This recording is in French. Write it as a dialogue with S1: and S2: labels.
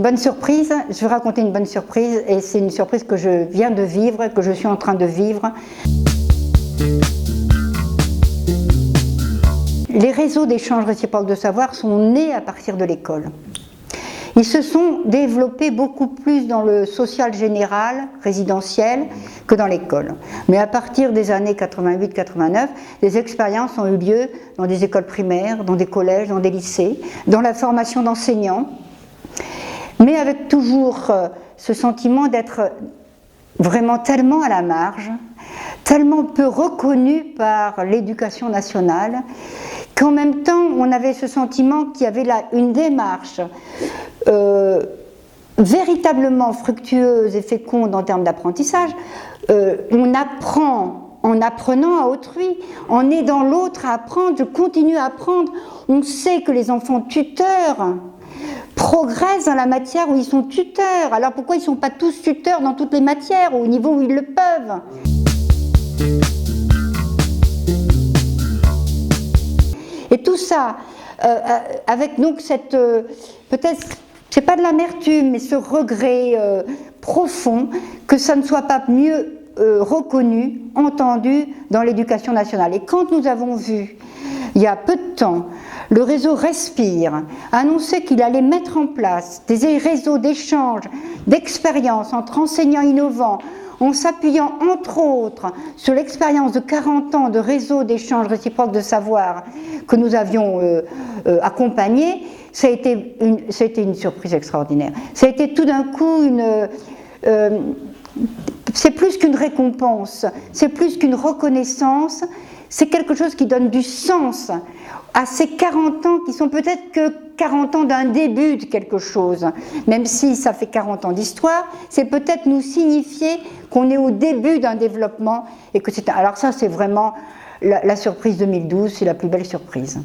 S1: bonne surprise, je vais raconter une bonne surprise et c'est une surprise que je viens de vivre, que je suis en train de vivre. Les réseaux d'échange réciproque de savoir sont nés à partir de l'école. Ils se sont développés beaucoup plus dans le social général, résidentiel, que dans l'école. Mais à partir des années 88-89, des expériences ont eu lieu dans des écoles primaires, dans des collèges, dans des lycées, dans la formation d'enseignants, mais avec toujours ce sentiment d'être vraiment tellement à la marge, tellement peu reconnu par l'éducation nationale, qu'en même temps on avait ce sentiment qu'il y avait là une démarche véritablement fructueuse et féconde en termes d'apprentissage. On apprend en apprenant à autrui, on est dans l'autre à apprendre, je continue à apprendre. On sait que les enfants tuteurs progressent dans la matière où ils sont tuteurs. Alors pourquoi ils ne sont pas tous tuteurs dans toutes les matières, au niveau où ils le peuvent? Et tout ça, avec donc cette, peut-être, c'est pas de l'amertume, mais ce regret profond que ça ne soit pas mieux reconnu, entendu dans l'éducation nationale. Et quand nous avons vu, il y a peu de temps, le réseau Respire annoncer qu'il allait mettre en place des réseaux d'échange, d'expériences entre enseignants innovants, en s'appuyant entre autres sur l'expérience de 40 ans de réseau d'échange réciproque de savoir que nous avions accompagné, ça a été une surprise extraordinaire. Ça a été tout d'un coup c'est plus qu'une récompense, c'est plus qu'une reconnaissance, c'est quelque chose qui donne du sens à ces 40 ans qui sont peut-être que 40 ans d'un début de quelque chose. Même si ça fait 40 ans d'histoire, c'est peut-être nous signifier qu'on est au début d'un développement et que c'est... Alors ça, c'est vraiment la surprise 2012, c'est la plus belle surprise.